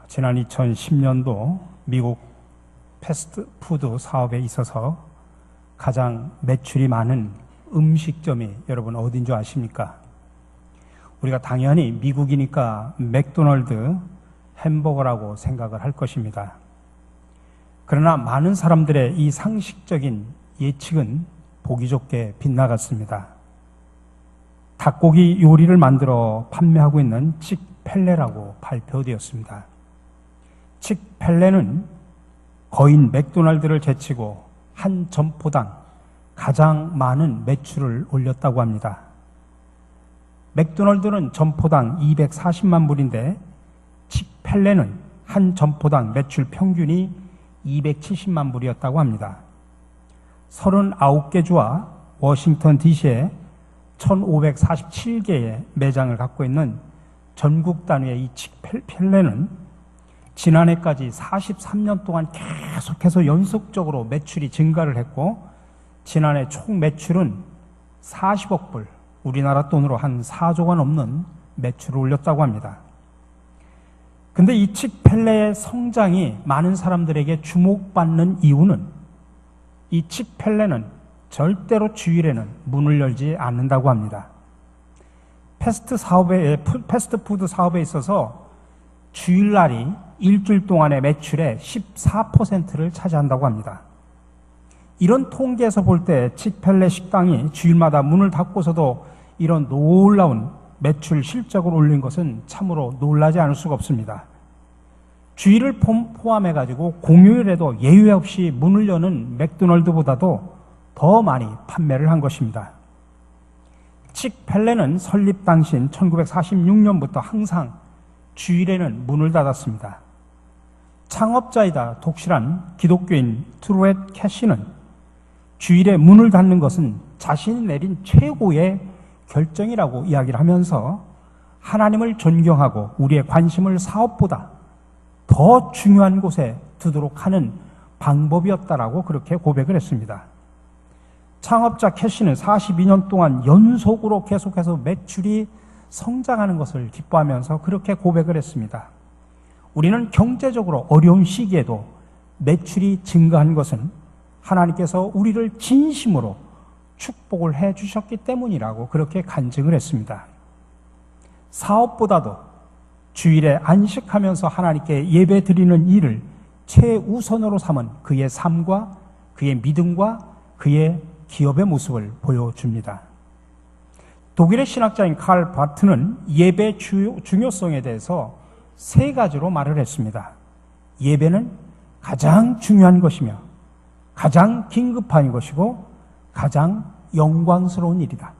지난 2010년도 미국 패스트푸드 사업에 있어서 가장 매출이 많은 음식점이 여러분 어딘 줄 아십니까? 우리가 당연히 미국이니까 맥도날드 햄버거라고 생각을 할 것입니다. 그러나 많은 사람들의 이 상식적인 예측은 보기 좋게 빗나갔습니다. 닭고기 요리를 만들어 판매하고 있는 칙펠레라고 발표되었습니다. 칙펠레는 거인 맥도날드를 제치고 한 점포당 가장 많은 매출을 올렸다고 합니다. 맥도날드는 점포당 240만 불인데 칙펠레는 한 점포당 매출 평균이 270만 불이었다고 합니다. 39개 주와 워싱턴 DC에 1547개의 매장을 갖고 있는 전국 단위의 이 칙펠레는 지난해까지 43년 동안 계속해서 연속적으로 매출이 증가를 했고 지난해 총 매출은 40억 불, 우리나라 돈으로 한 4조 원 넘는 매출을 올렸다고 합니다. 근데 이 칙펠레의 성장이 많은 사람들에게 주목받는 이유는 이 칙펠레는 절대로 주일에는 문을 열지 않는다고 합니다. 패스트푸드 사업에 있어서 주일날이 일주일 동안의 매출의 14%를 차지한다고 합니다. 이런 통계에서 볼 때 칙펠레 식당이 주일마다 문을 닫고서도 이런 놀라운 매출 실적을 올린 것은 참으로 놀라지 않을 수가 없습니다. 주일을 포함해가지고 공휴일에도 예외 없이 문을 여는 맥도날드보다도 더 많이 판매를 한 것입니다. 칙펠레는 설립 당시인 1946년부터 항상 주일에는 문을 닫았습니다. 창업자이다 독실한 기독교인 트루엣 캐시는 주일에 문을 닫는 것은 자신이 내린 최고의 결정이라고 이야기를 하면서 하나님을 존경하고 우리의 관심을 사업보다 더 중요한 곳에 두도록 하는 방법이었다라고 그렇게 고백을 했습니다. 창업자 캐시는 42년 동안 연속으로 계속해서 매출이 성장하는 것을 기뻐하면서 그렇게 고백을 했습니다. 우리는 경제적으로 어려운 시기에도 매출이 증가한 것은 하나님께서 우리를 진심으로 축복을 해 주셨기 때문이라고 그렇게 간증을 했습니다. 사업보다도 주일에 안식하면서 하나님께 예배 드리는 일을 최우선으로 삼은 그의 삶과 그의 믿음과 그의 기업의 모습을 보여줍니다. 독일의 신학자인 칼 바트는 예배의 중요성에 대해서 세 가지로 말을 했습니다. 예배는 가장 중요한 것이며 가장 긴급한 것이고 가장 영광스러운 일이다.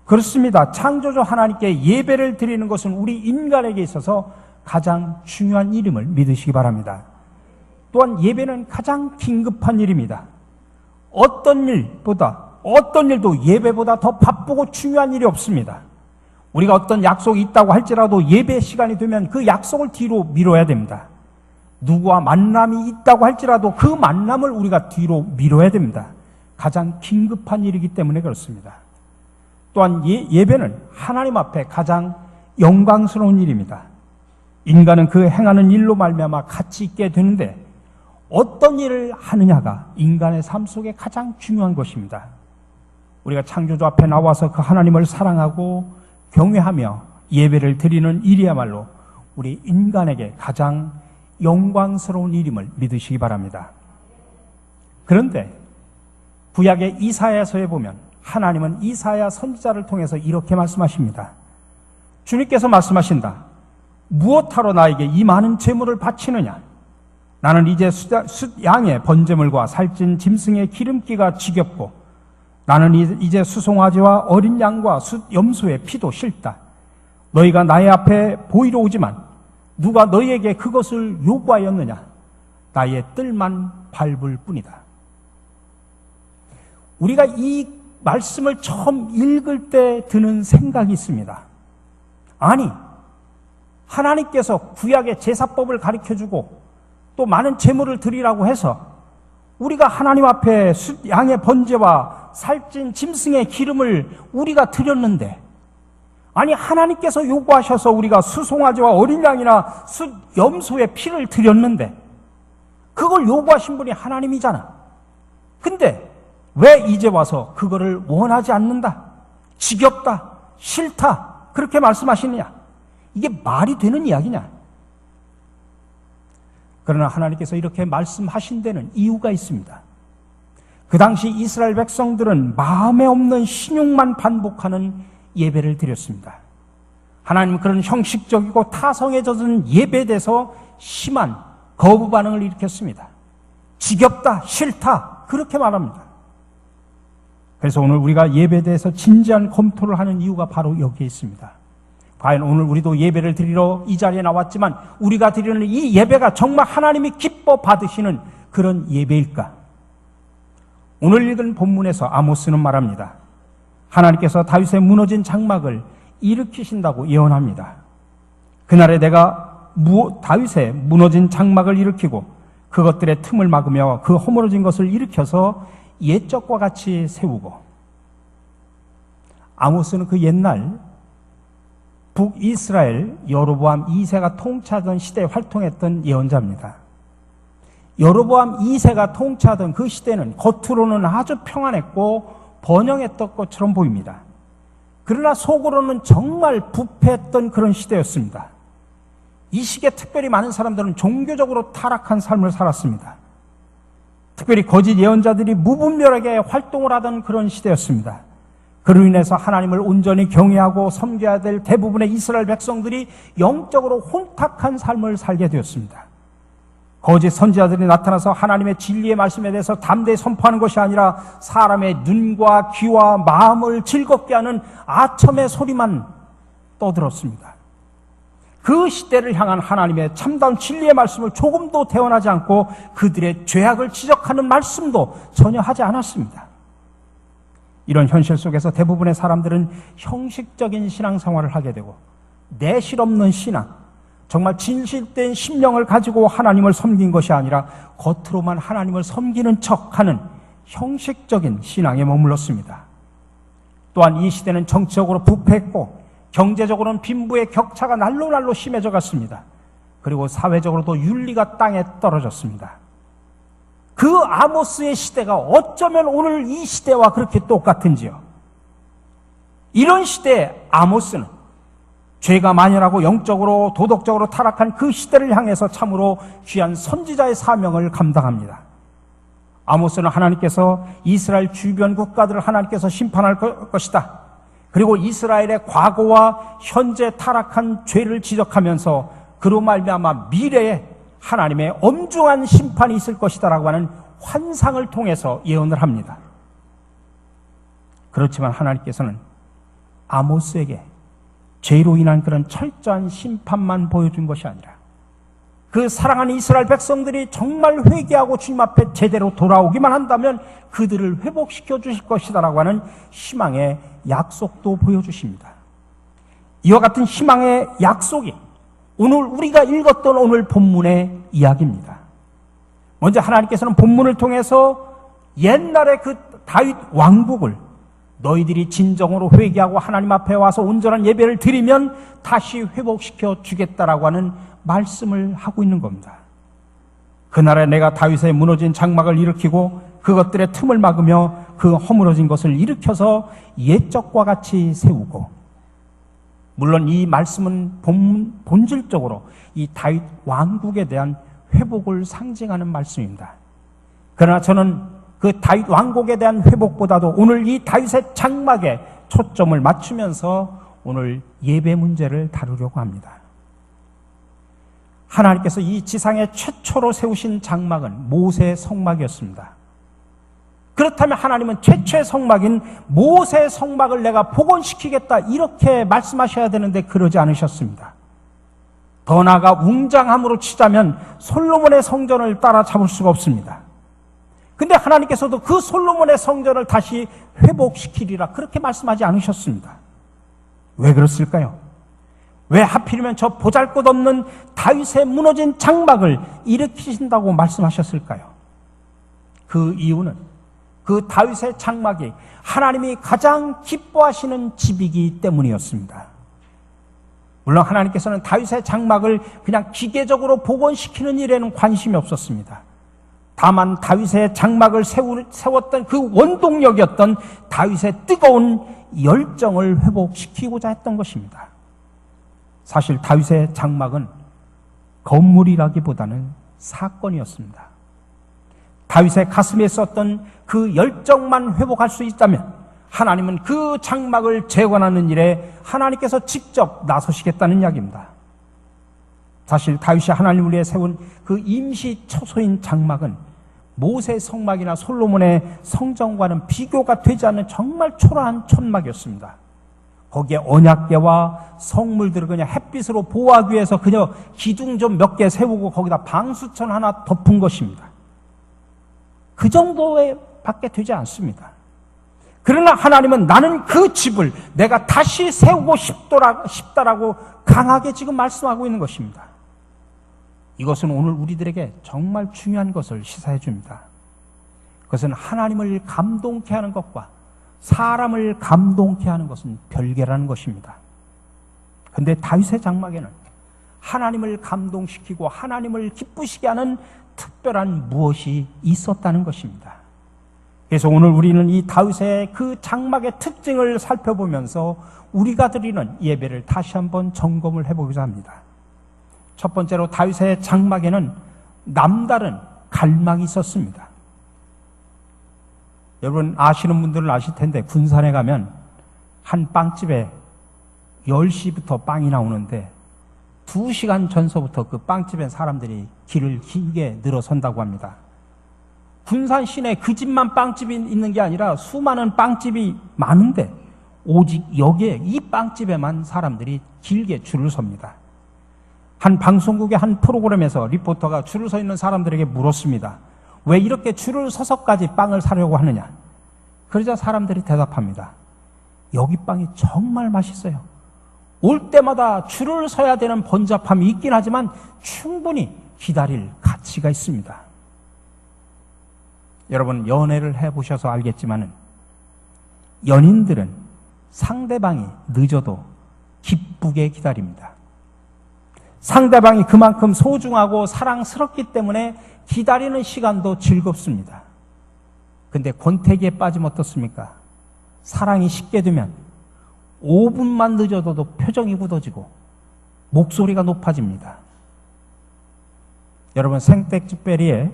그렇습니다. 창조주 하나님께 예배를 드리는 것은 우리 인간에게 있어서 가장 중요한 일임을 믿으시기 바랍니다. 또한 예배는 가장 긴급한 일입니다. 어떤 일도 예배보다 더 바쁘고 중요한 일이 없습니다. 우리가 어떤 약속이 있다고 할지라도 예배 시간이 되면 그 약속을 뒤로 미뤄야 됩니다. 누구와 만남이 있다고 할지라도 그 만남을 우리가 뒤로 미뤄야 됩니다. 가장 긴급한 일이기 때문에 그렇습니다. 또한 예배는 하나님 앞에 가장 영광스러운 일입니다. 인간은 그 행하는 일로 말미암아 가치 있게 되는데 어떤 일을 하느냐가 인간의 삶 속에 가장 중요한 것입니다. 우리가 창조주 앞에 나와서 그 하나님을 사랑하고 경외하며 예배를 드리는 일이야말로 우리 인간에게 가장 영광스러운 일임을 믿으시기 바랍니다. 그런데 구약의 이사야서에 보면 하나님은 이사야 선지자를 통해서 이렇게 말씀하십니다. 주님께서 말씀하신다. 무엇하러 나에게 이 많은 제물을 바치느냐? 나는 이제 숫양의 번제물과 살찐 짐승의 기름기가 지겹고 나는 이제 수송아지와 어린 양과 염소의 피도 싫다. 너희가 나의 앞에 보이러 오지만 누가 너희에게 그것을 요구하였느냐? 나의 뜰만 밟을 뿐이다. 우리가 이 말씀을 처음 읽을 때 드는 생각이 있습니다. 아니, 하나님께서 구약의 제사법을 가르쳐주고 또 많은 제물을 드리라고 해서 우리가 하나님 앞에 양의 번제와 살찐 짐승의 기름을 우리가 드렸는데 아니, 하나님께서 요구하셔서 우리가 수송아지와 어린 양이나 염소의 피를 드렸는데 그걸 요구하신 분이 하나님이잖아. 근데 왜 이제 와서 그거를 원하지 않는다, 지겹다, 싫다 그렇게 말씀하시느냐? 이게 말이 되는 이야기냐? 그러나 하나님께서 이렇게 말씀하신 데는 이유가 있습니다. 그 당시 이스라엘 백성들은 마음에 없는 신용만 반복하는 예배를 드렸습니다. 하나님은 그런 형식적이고 타성에 젖은 예배에 대해서 심한 거부 반응을 일으켰습니다. 지겹다, 싫다 그렇게 말합니다. 그래서 오늘 우리가 예배에 대해서 진지한 검토를 하는 이유가 바로 여기에 있습니다. 과연 오늘 우리도 예배를 드리러 이 자리에 나왔지만 우리가 드리는 이 예배가 정말 하나님이 기뻐 받으시는 그런 예배일까? 오늘 읽은 본문에서 아모스는 말합니다. 하나님께서 다윗의 무너진 장막을 일으키신다고 예언합니다. 그날에 내가 다윗의 무너진 장막을 일으키고 그것들의 틈을 막으며 그 허물어진 것을 일으켜서 옛적과 같이 세우고. 아모스는 그 옛날 북이스라엘 여로보암 2세가 통치하던 시대에 활동했던 예언자입니다. 여로보암 2세가 통치하던 그 시대는 겉으로는 아주 평안했고 번영했던 것처럼 보입니다. 그러나 속으로는 정말 부패했던 그런 시대였습니다. 이 시기에 특별히 많은 사람들은 종교적으로 타락한 삶을 살았습니다. 특별히 거짓 예언자들이 무분별하게 활동을 하던 그런 시대였습니다. 그로 인해서 하나님을 온전히 경외하고 섬겨야 될 대부분의 이스라엘 백성들이 영적으로 혼탁한 삶을 살게 되었습니다. 거짓 선지자들이 나타나서 하나님의 진리의 말씀에 대해서 담대히 선포하는 것이 아니라 사람의 눈과 귀와 마음을 즐겁게 하는 아첨의 소리만 떠들었습니다. 그 시대를 향한 하나님의 참다운 진리의 말씀을 조금도 대언하지 않고 그들의 죄악을 지적하는 말씀도 전혀 하지 않았습니다. 이런 현실 속에서 대부분의 사람들은 형식적인 신앙생활을 하게 되고 내실 없는 신앙, 정말 진실된 심령을 가지고 하나님을 섬긴 것이 아니라 겉으로만 하나님을 섬기는 척하는 형식적인 신앙에 머물렀습니다. 또한 이 시대는 정치적으로 부패했고 경제적으로는 빈부의 격차가 날로 심해져 갔습니다. 그리고 사회적으로도 윤리가 땅에 떨어졌습니다. 그 아모스의 시대가 어쩌면 오늘 이 시대와 그렇게 똑같은지요. 이런 시대에 아모스는 죄가 만연하고 영적으로 도덕적으로 타락한 그 시대를 향해서 참으로 귀한 선지자의 사명을 감당합니다. 아모스는 하나님께서 이스라엘 주변 국가들을 하나님께서 심판할 것이다. 그리고 이스라엘의 과거와 현재 타락한 죄를 지적하면서 그로 말미암아 미래에 하나님의 엄중한 심판이 있을 것이다라고 하는 환상을 통해서 예언을 합니다. 그렇지만 하나님께서는 아모스에게 죄로 인한 그런 철저한 심판만 보여준 것이 아니라 그 사랑하는 이스라엘 백성들이 정말 회개하고 주님 앞에 제대로 돌아오기만 한다면 그들을 회복시켜 주실 것이다라고 하는 희망의 약속도 보여주십니다. 이와 같은 희망의 약속이 오늘 우리가 읽었던 오늘 본문의 이야기입니다. 먼저 하나님께서는 본문을 통해서 옛날의 그 다윗 왕국을 너희들이 진정으로 회개하고 하나님 앞에 와서 온전한 예배를 드리면 다시 회복시켜 주겠다라고 하는 말씀을 하고 있는 겁니다. 그날에 내가 다윗의 무너진 장막을 일으키고 그것들의 틈을 막으며 그 허물어진 것을 일으켜서 옛적과 같이 세우고. 물론 이 말씀은 본질적으로 이 다윗 왕국에 대한 회복을 상징하는 말씀입니다. 그러나 저는 그 다윗 왕국에 대한 회복보다도 오늘 이 다윗의 장막에 초점을 맞추면서 오늘 예배 문제를 다루려고 합니다. 하나님께서 이 지상에 최초로 세우신 장막은 모세의 성막이었습니다. 그렇다면 하나님은 최초의 성막인 모세의 성막을 내가 복원시키겠다 이렇게 말씀하셔야 되는데 그러지 않으셨습니다. 더 나아가 웅장함으로 치자면 솔로몬의 성전을 따라잡을 수가 없습니다. 근데 하나님께서도 그 솔로몬의 성전을 다시 회복시키리라 그렇게 말씀하지 않으셨습니다. 왜 그랬을까요? 왜 하필이면 저 보잘것없는 다윗의 무너진 장막을 일으키신다고 말씀하셨을까요? 그 이유는 그 다윗의 장막이 하나님이 가장 기뻐하시는 집이기 때문이었습니다. 물론 하나님께서는 다윗의 장막을 그냥 기계적으로 복원시키는 일에는 관심이 없었습니다. 다만 다윗의 장막을 세웠던 그 원동력이었던 다윗의 뜨거운 열정을 회복시키고자 했던 것입니다. 사실 다윗의 장막은 건물이라기보다는 사건이었습니다. 다윗의 가슴에 있었던 그 열정만 회복할 수 있다면 하나님은 그 장막을 재건하는 일에 하나님께서 직접 나서시겠다는 이야기입니다. 사실 다윗이 하나님을 위해 세운 그 임시 처소인 장막은 모세 성막이나 솔로몬의 성전과는 비교가 되지 않는 정말 초라한 천막이었습니다. 거기에 언약궤와 성물들을 그냥 햇빛으로 보호하기 위해서 그저 기둥 좀 몇 개 세우고 거기다 방수천 하나 덮은 것입니다. 그 정도에 밖에 되지 않습니다. 그러나 하나님은 나는 그 집을 내가 다시 세우고 싶다라고 강하게 지금 말씀하고 있는 것입니다. 이것은 오늘 우리들에게 정말 중요한 것을 시사해 줍니다. 그것은 하나님을 감동케 하는 것과 사람을 감동케 하는 것은 별개라는 것입니다. 그런데 다윗의 장막에는 하나님을 감동시키고 하나님을 기쁘시게 하는 특별한 무엇이 있었다는 것입니다. 그래서 오늘 우리는 이 다윗의 그 장막의 특징을 살펴보면서 우리가 드리는 예배를 다시 한번 점검을 해보고자 합니다. 첫 번째로 다윗의 장막에는 남다른 갈망이 있었습니다. 여러분 아시는 분들은 아실 텐데 군산에 가면 한 빵집에 10시부터 빵이 나오는데 2시간 전서부터 그 빵집에 사람들이 길을 길게 늘어선다고 합니다. 군산 시내 그 집만 빵집이 있는 게 아니라 수많은 빵집이 많은데 오직 여기에 이 빵집에만 사람들이 길게 줄을 섭니다. 한 방송국의 한 프로그램에서 리포터가 줄을 서 있는 사람들에게 물었습니다. 왜 이렇게 줄을 서서까지 빵을 사려고 하느냐? 그러자 사람들이 대답합니다. 여기 빵이 정말 맛있어요. 올 때마다 줄을 서야 되는 번잡함이 있긴 하지만 충분히 기다릴 가치가 있습니다. 여러분 연애를 해보셔서 알겠지만 연인들은 상대방이 늦어도 기쁘게 기다립니다. 상대방이 그만큼 소중하고 사랑스럽기 때문에 기다리는 시간도 즐겁습니다. 근데 권태기에 빠지면 어떻습니까? 사랑이 식게 되면 5분만 늦어도 표정이 굳어지고 목소리가 높아집니다. 여러분 생텍쥐페리의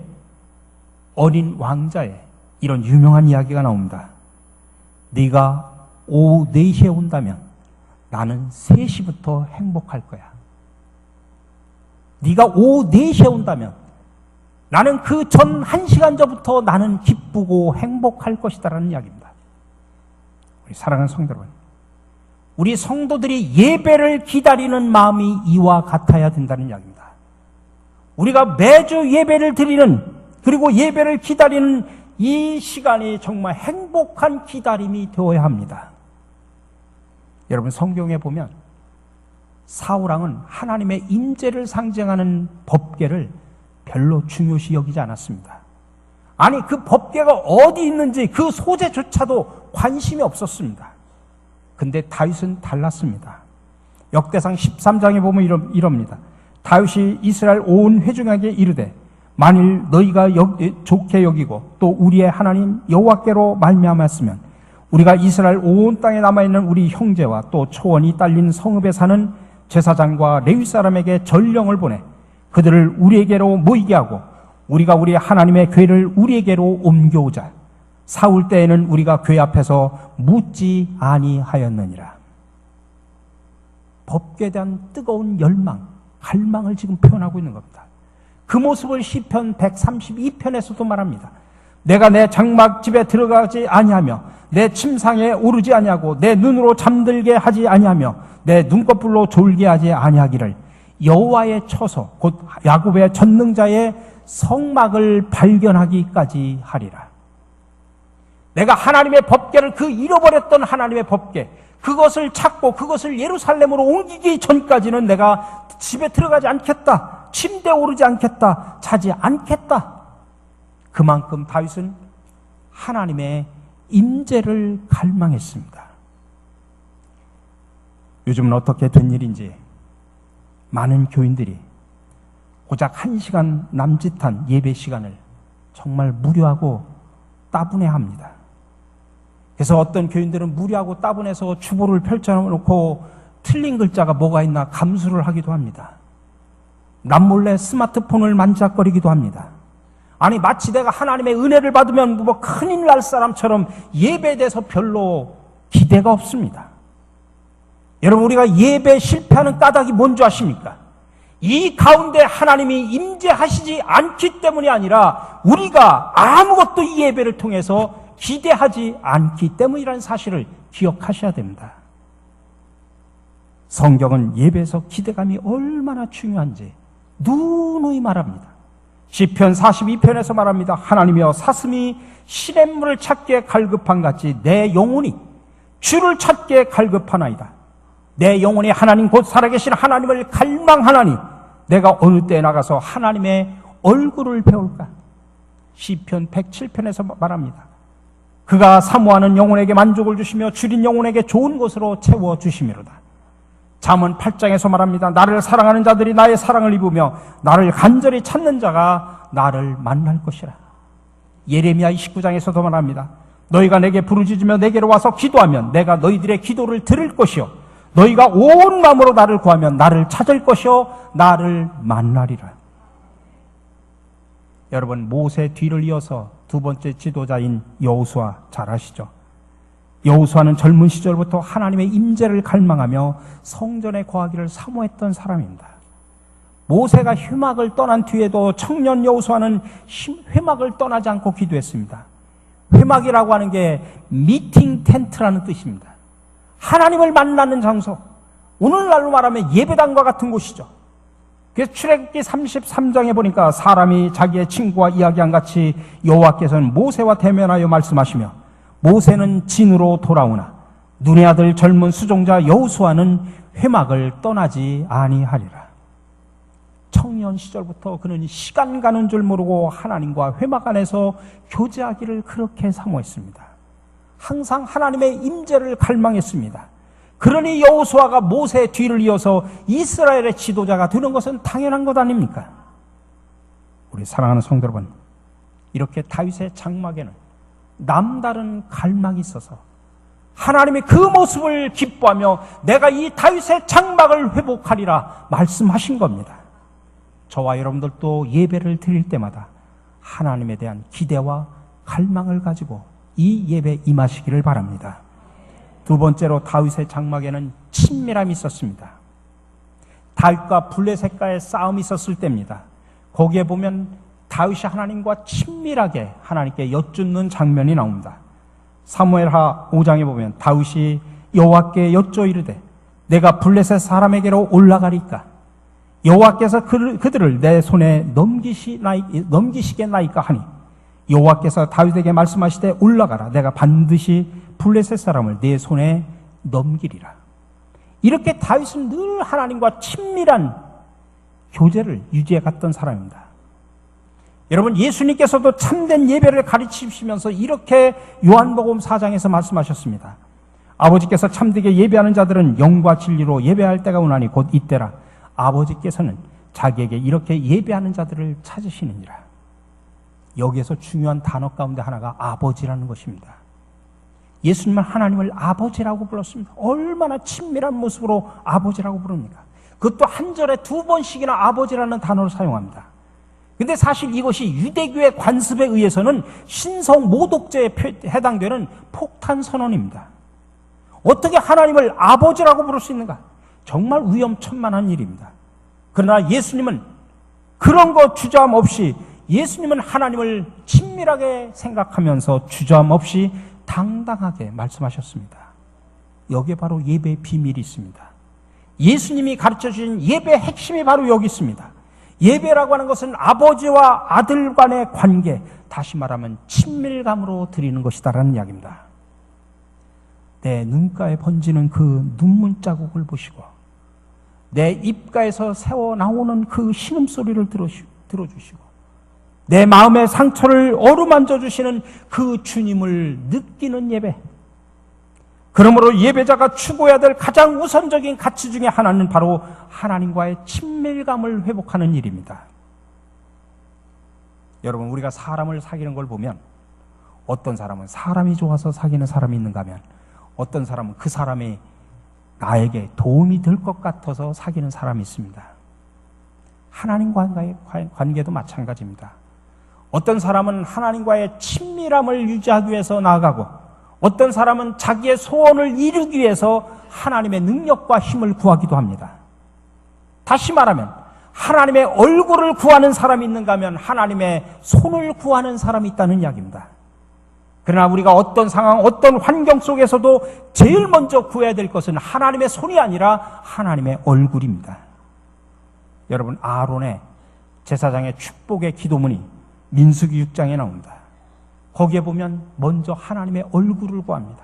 어린 왕자에 이런 유명한 이야기가 나옵니다. 네가 오후 4시에 온다면 나는 3시부터 행복할 거야. 네가 오후 4시에 온다면 나는 그 전 1시간 전부터 나는 기쁘고 행복할 것이다라는 이야기입니다. 우리 사랑하는 성도 여러분, 우리 성도들이 예배를 기다리는 마음이 이와 같아야 된다는 이야기입니다. 우리가 매주 예배를 드리는 그리고 예배를 기다리는 이 시간이 정말 행복한 기다림이 되어야 합니다. 여러분 성경에 보면 사울왕은 하나님의 임재를 상징하는 법궤를 별로 중요시 여기지 않았습니다. 아니 그 법궤가 어디 있는지 그 소재조차도 관심이 없었습니다. 근데 다윗은 달랐습니다. 역대상 13장에 보면 이럽니다. 다윗이 이스라엘 온 회중에게 이르되 만일 너희가 좋게 여기고 또 우리의 하나님 여호와께로 말미암았으면 우리가 이스라엘 온 땅에 남아있는 우리 형제와 또 초원이 딸린 성읍에 사는 제사장과 레위 사람에게 전령을 보내 그들을 우리에게로 모이게 하고 우리가 우리 하나님의 궤를 우리에게로 옮겨오자. 사울 때에는 우리가 궤 앞에서 묻지 아니하였느니라. 법궤에 대한 뜨거운 열망, 갈망을 지금 표현하고 있는 겁니다. 그 모습을 시편 132편에서도 말합니다. 내가 내 장막집에 들어가지 아니하며 내 침상에 오르지 아니하고 내 눈으로 잠들게 하지 아니하며 내 눈꺼풀로 졸게 하지 아니하기를 여호와의 처소 곧 야곱의 전능자의 성막을 발견하기까지 하리라. 내가 하나님의 법궤를 그 잃어버렸던 하나님의 법궤 그것을 찾고 그것을 예루살렘으로 옮기기 전까지는 내가 집에 들어가지 않겠다. 침대에 오르지 않겠다. 자지 않겠다. 그만큼 다윗은 하나님의 임재를 갈망했습니다. 요즘은 어떻게 된 일인지 많은 교인들이 고작 1시간 남짓한 예배 시간을 정말 무료하고 따분해합니다. 그래서 어떤 교인들은 무료하고 따분해서 주보를 펼쳐놓고 틀린 글자가 뭐가 있나 감수를 하기도 합니다. 남몰래 스마트폰을 만지작거리기도 합니다. 아니 마치 내가 하나님의 은혜를 받으면 뭐 큰일 날 사람처럼 예배에 대해서 별로 기대가 없습니다. 여러분, 우리가 예배 실패하는 까닭이 뭔지 아십니까? 이 가운데 하나님이 임재하시지 않기 때문이 아니라 우리가 아무것도 이 예배를 통해서 기대하지 않기 때문이라는 사실을 기억하셔야 됩니다. 성경은 예배에서 기대감이 얼마나 중요한지 누누이 말합니다. 시편 42편에서 말합니다. 하나님이여, 사슴이 시냇물을 찾기에 갈급한 같이 내 영혼이 주를 찾기에 갈급하나이다. 내 영혼이 하나님 곧 살아계신 하나님을 갈망하나니 내가 어느 때에 나가서 하나님의 얼굴을 배울까? 시편 107편에서 말합니다. 그가 사모하는 영혼에게 만족을 주시며 줄인 영혼에게 좋은 곳으로 채워주시미로다. 잠언 8장에서 말합니다. 나를 사랑하는 자들이 나의 사랑을 입으며 나를 간절히 찾는 자가 나를 만날 것이라. 예레미야 29장에서도 말합니다. 너희가 내게 부르짖으며 내게로 와서 기도하면 내가 너희들의 기도를 들을 것이요 너희가 온 마음으로 나를 구하면 나를 찾을 것이요 나를 만나리라. 여러분, 모세 뒤를 이어서 두 번째 지도자인 여호수아 잘 아시죠? 여호수아는 젊은 시절부터 하나님의 임재를 갈망하며 성전에 거하기를 사모했던 사람입니다. 모세가 회막을 떠난 뒤에도 청년 여호수아는 회막을 떠나지 않고 기도했습니다. 회막이라고 하는 게 미팅 텐트라는 뜻입니다. 하나님을 만나는 장소, 오늘날로 말하면 예배당과 같은 곳이죠. 그래서 출애굽기 33장에 보니까 사람이 자기의 친구와 이야기한 같이 여호와께서는 모세와 대면하여 말씀하시며 모세는 진으로 돌아오나 눈의 아들 젊은 수종자 여호수아는 회막을 떠나지 아니하리라. 청년 시절부터 그는 시간 가는 줄 모르고 하나님과 회막 안에서 교제하기를 그렇게 사모했습니다. 항상 하나님의 임재를 갈망했습니다. 그러니 여호수아가 모세의 뒤를 이어서 이스라엘의 지도자가 되는 것은 당연한 것 아닙니까? 우리 사랑하는 성도 여러분, 이렇게 다윗의 장막에는 남다른 갈망이 있어서 하나님이 그 모습을 기뻐하며 내가 이 다윗의 장막을 회복하리라 말씀하신 겁니다. 저와 여러분들도 예배를 드릴 때마다 하나님에 대한 기대와 갈망을 가지고 이 예배에 임하시기를 바랍니다. 두 번째로 다윗의 장막에는 친밀함이 있었습니다. 다윗과 블레셋과의 싸움이 있었을 때입니다. 거기에 보면 다윗이 하나님과 친밀하게 하나님께 여쭙는 장면이 나옵니다. 사무엘하 5장에 보면 다윗이 여호와께 여쭈어 이르되 내가 블레셋 사람에게로 올라가리까? 여호와께서 그들을 내 손에 넘기시겠나이까 하니 여호와께서 다윗에게 말씀하시되 올라가라. 내가 반드시 블레셋 사람을 내 손에 넘기리라. 이렇게 다윗은 늘 하나님과 친밀한 교제를 유지해 갔던 사람입니다. 여러분, 예수님께서도 참된 예배를 가르치시면서 이렇게 요한복음 4장에서 말씀하셨습니다. 아버지께서 참되게 예배하는 자들은 영과 진리로 예배할 때가 오나니 곧 이때라. 아버지께서는 자기에게 이렇게 예배하는 자들을 찾으시느니라. 여기에서 중요한 단어 가운데 하나가 아버지라는 것입니다. 예수님은 하나님을 아버지라고 불렀습니다. 얼마나 친밀한 모습으로 아버지라고 부릅니까? 그것도 한 절에 두 번씩이나 아버지라는 단어를 사용합니다. 근데 사실 이것이 유대교의 관습에 의해서는 신성 모독죄에 해당되는 폭탄 선언입니다. 어떻게 하나님을 아버지라고 부를 수 있는가? 정말 위험천만한 일입니다. 그러나 예수님은 그런 거 주저함 없이 예수님은 하나님을 친밀하게 생각하면서 주저함 없이 당당하게 말씀하셨습니다. 여기에 바로 예배의 비밀이 있습니다. 예수님이 가르쳐주신 예배의 핵심이 바로 여기 있습니다. 예배라고 하는 것은 아버지와 아들 간의 관계, 다시 말하면 친밀감으로 드리는 것이다라는 이야기입니다. 내 눈가에 번지는 그 눈물 자국을 보시고 내 입가에서 새어 나오는 그 신음소리를 들어주시고 내 마음의 상처를 어루만져 주시는 그 주님을 느끼는 예배, 그러므로 예배자가 추구해야 될 가장 우선적인 가치 중에 하나는 바로 하나님과의 친밀감을 회복하는 일입니다. 여러분, 우리가 사람을 사귀는 걸 보면 어떤 사람은 사람이 좋아서 사귀는 사람이 있는가 하면 어떤 사람은 그 사람이 나에게 도움이 될 것 같아서 사귀는 사람이 있습니다. 하나님과의 관계도 마찬가지입니다. 어떤 사람은 하나님과의 친밀함을 유지하기 위해서 나아가고 어떤 사람은 자기의 소원을 이루기 위해서 하나님의 능력과 힘을 구하기도 합니다. 다시 말하면 하나님의 얼굴을 구하는 사람이 있는가 하면 하나님의 손을 구하는 사람이 있다는 이야기입니다. 그러나 우리가 어떤 상황, 어떤 환경 속에서도 제일 먼저 구해야 될 것은 하나님의 손이 아니라 하나님의 얼굴입니다. 여러분, 아론의 제사장의 축복의 기도문이 민수기 6장에 나옵니다. 거기에 보면 먼저 하나님의 얼굴을 구합니다.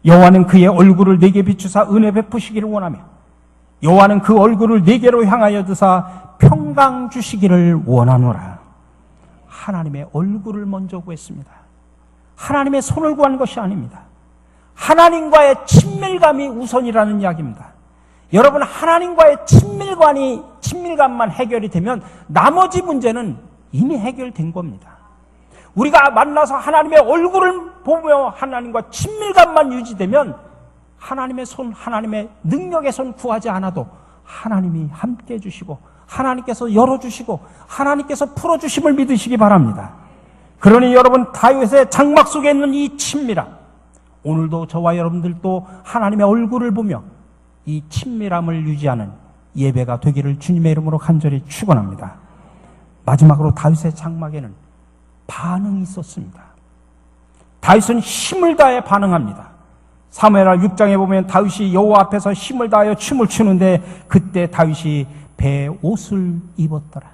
여호와는 그의 얼굴을 내게 비추사 은혜 베푸시기를 원하며 여호와는 그 얼굴을 내게로 향하여 드사 평강 주시기를 원하노라. 하나님의 얼굴을 먼저 구했습니다. 하나님의 손을 구하는 것이 아닙니다. 하나님과의 친밀감이 우선이라는 이야기입니다. 여러분, 하나님과의 친밀감만 해결이 되면 나머지 문제는 이미 해결된 겁니다. 우리가 만나서 하나님의 얼굴을 보며 하나님과 친밀감만 유지되면 하나님의 손, 하나님의 능력의 손 구하지 않아도 하나님이 함께 해주시고 하나님께서 열어주시고 하나님께서 풀어주심을 믿으시기 바랍니다. 그러니 여러분, 다윗의 장막 속에 있는 이 친밀함, 오늘도 저와 여러분들도 하나님의 얼굴을 보며 이 친밀함을 유지하는 예배가 되기를 주님의 이름으로 간절히 축원합니다. 마지막으로 다윗의 장막에는 반응이 있었습니다. 다윗은 힘을 다해 반응합니다. 사무엘하 6장에 보면 다윗이 여호와 앞에서 힘을 다하여 춤을 추는데 그때 다윗이 베옷을 입었더라.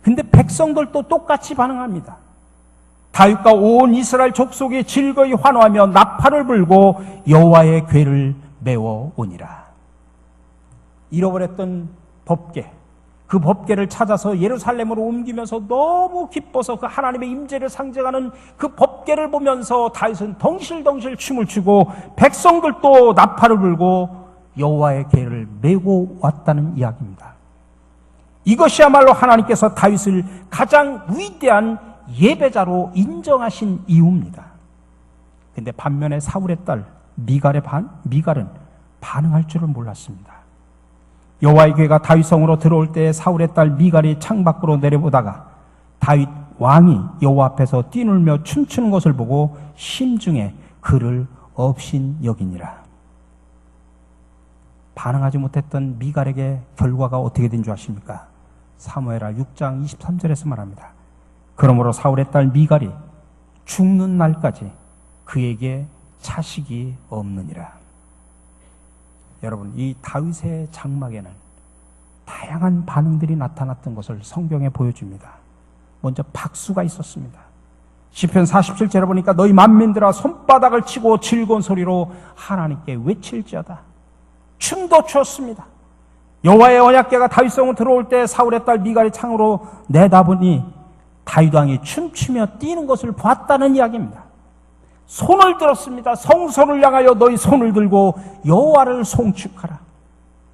근데 백성들도 똑같이 반응합니다. 다윗과 온 이스라엘 족속이 즐거이 환호하며 나팔을 불고 여호와의 궤를 메워 오니라. 잃어버렸던 법궤, 그 법궤를 찾아서 예루살렘으로 옮기면서 너무 기뻐서 그 하나님의 임재를 상징하는 그 법궤를 보면서 다윗은 덩실덩실 춤을 추고 백성들도 나팔을 불고 여호와의 궤를 메고 왔다는 이야기입니다. 이것이야말로 하나님께서 다윗을 가장 위대한 예배자로 인정하신 이유입니다. 그런데 반면에 사울의 딸 미갈은 반응할 줄을 몰랐습니다. 여호와의 궤가 다윗성으로 들어올 때 사울의 딸 미갈이 창밖으로 내려보다가 다윗 왕이 여호와 앞에서 뛰놀며 춤추는 것을 보고 심중에 그를 업신 여기니라. 반응하지 못했던 미갈에게 결과가 어떻게 된 줄 아십니까? 사무엘하 6장 23절에서 말합니다. 그러므로 사울의 딸 미갈이 죽는 날까지 그에게 자식이 없느니라. 여러분, 이 다윗의 장막에는 다양한 반응들이 나타났던 것을 성경에 보여줍니다. 먼저 박수가 있었습니다. 시편 47절에 보니까 너희 만민들아 손바닥을 치고 즐거운 소리로 하나님께 외칠지어다. 춤도 추었습니다. 여호와의 언약궤가 다윗성으로 들어올 때 사울의 딸 미갈이 창으로 내다보니 다윗 왕이 춤추며 뛰는 것을 봤다는 이야기입니다. 손을 들었습니다. 성소를 향하여 너희 손을 들고 여호와를 송축하라.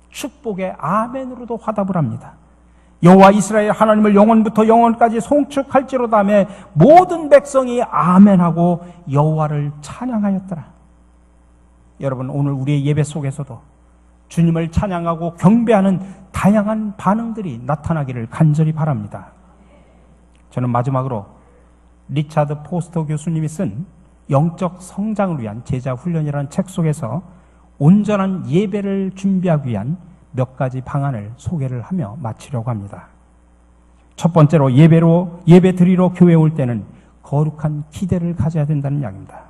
축복의 아멘으로도 화답을 합니다. 여호와 이스라엘 하나님을 영원부터 영원까지 송축할지로다 하며 모든 백성이 아멘하고 여호와를 찬양하였더라. 여러분, 오늘 우리의 예배 속에서도 주님을 찬양하고 경배하는 다양한 반응들이 나타나기를 간절히 바랍니다. 저는 마지막으로 리차드 포스터 교수님이 쓴 영적 성장을 위한 제자 훈련이라는 책 속에서 온전한 예배를 준비하기 위한 몇 가지 방안을 소개를 하며 마치려고 합니다. 첫 번째로 예배 드리러 교회에 올 때는 거룩한 기대를 가져야 된다는 이야기입니다.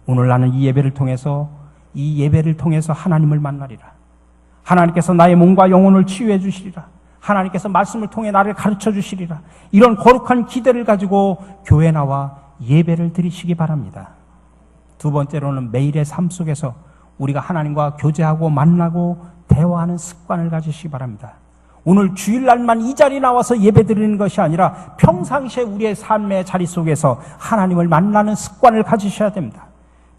오늘 나는 이 예배를 통해서 하나님을 만나리라. 하나님께서 나의 몸과 영혼을 치유해 주시리라. 하나님께서 말씀을 통해 나를 가르쳐 주시리라. 이런 거룩한 기대를 가지고 교회에 나와 예배를 드리시기 바랍니다. 두 번째로는 매일의 삶 속에서 우리가 하나님과 교제하고 만나고 대화하는 습관을 가지시기 바랍니다. 오늘 주일날만 이 자리에 나와서 예배 드리는 것이 아니라 평상시에 우리의 삶의 자리 속에서 하나님을 만나는 습관을 가지셔야 됩니다.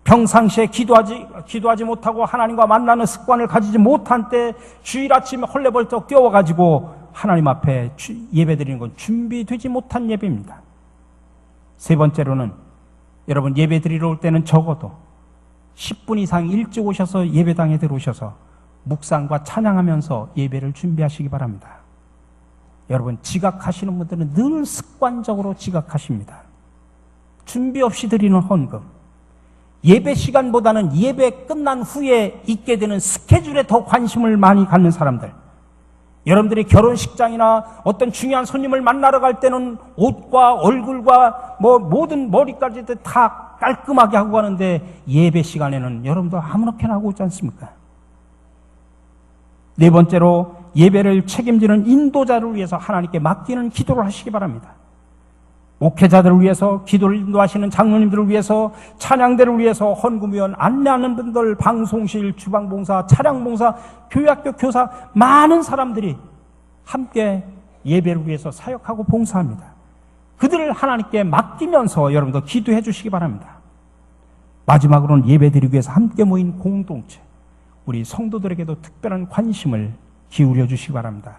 평상시에 기도하지 못하고 하나님과 만나는 습관을 가지지 못한 때 주일 아침에 헐레벌떡 뛰어와가지고 하나님 앞에 예배 드리는 건 준비되지 못한 예배입니다. 세 번째로는 여러분, 예배 드리러 올 때는 적어도 10분 이상 일찍 오셔서 예배당에 들어오셔서 묵상과 찬양하면서 예배를 준비하시기 바랍니다. 여러분, 지각하시는 분들은 늘 습관적으로 지각하십니다. 준비 없이 드리는 헌금, 예배 시간보다는 예배 끝난 후에 있게 되는 스케줄에 더 관심을 많이 갖는 사람들, 여러분들이 결혼식장이나 어떤 중요한 손님을 만나러 갈 때는 옷과 얼굴과 모든 머리까지 다 깔끔하게 하고 가는데 예배 시간에는 여러분도 아무렇게나 하고 있지 않습니까? 네 번째로, 예배를 책임지는 인도자를 위해서 하나님께 맡기는 기도를 하시기 바랍니다. 목회자들을 위해서, 기도를 인도하시는 장로님들을 위해서, 찬양대를 위해서, 헌금위원, 안내하는 분들, 방송실, 주방봉사, 차량봉사, 교회학교 교사, 많은 사람들이 함께 예배를 위해서 사역하고 봉사합니다. 그들을 하나님께 맡기면서 여러분도 기도해 주시기 바랍니다. 마지막으로는 예배드리기 위해서 함께 모인 공동체, 우리 성도들에게도 특별한 관심을 기울여 주시기 바랍니다.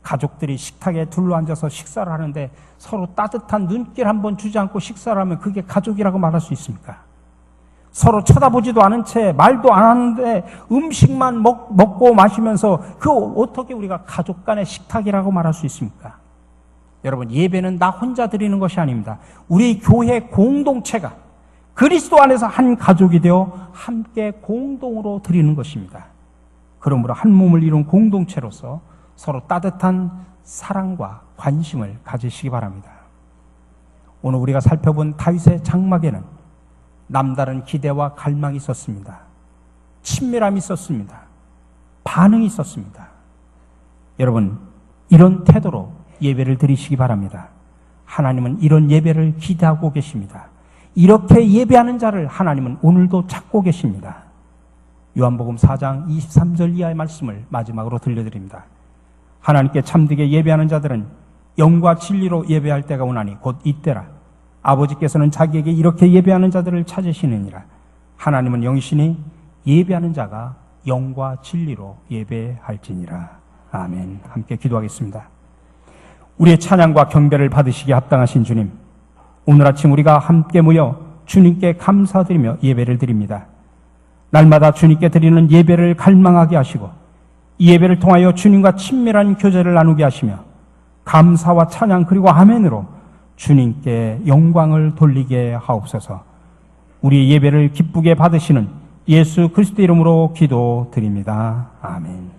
가족들이 식탁에 둘러앉아서 식사를 하는데 서로 따뜻한 눈길 한번 주지 않고 식사를 하면 그게 가족이라고 말할 수 있습니까? 서로 쳐다보지도 않은 채 말도 안 하는데 음식만 먹고 마시면서 어떻게 우리가 가족 간의 식탁이라고 말할 수 있습니까? 여러분, 예배는 나 혼자 드리는 것이 아닙니다. 우리 교회 공동체가 그리스도 안에서 한 가족이 되어 함께 공동으로 드리는 것입니다. 그러므로 한 몸을 이룬 공동체로서 서로 따뜻한 사랑과 관심을 가지시기 바랍니다. 오늘 우리가 살펴본 다윗의 장막에는 남다른 기대와 갈망이 있었습니다. 친밀함이 있었습니다. 반응이 있었습니다. 여러분, 이런 태도로 예배를 드리시기 바랍니다. 하나님은 이런 예배를 기대하고 계십니다. 이렇게 예배하는 자를 하나님은 오늘도 찾고 계십니다. 요한복음 4장 23절 이하의 말씀을 마지막으로 들려드립니다. 하나님께 참되게 예배하는 자들은 영과 진리로 예배할 때가 오나니 곧 이때라. 아버지께서는 자기에게 이렇게 예배하는 자들을 찾으시느니라. 하나님은 영이시니 예배하는 자가 영과 진리로 예배할지니라. 아멘. 함께 기도하겠습니다. 우리의 찬양과 경배를 받으시기에 합당하신 주님, 오늘 아침 우리가 함께 모여 주님께 감사드리며 예배를 드립니다. 날마다 주님께 드리는 예배를 갈망하게 하시고 이 예배를 통하여 주님과 친밀한 교제를 나누게 하시며 감사와 찬양 그리고 아멘으로 주님께 영광을 돌리게 하옵소서. 우리의 예배를 기쁘게 받으시는 예수 그리스도 이름으로 기도드립니다. 아멘.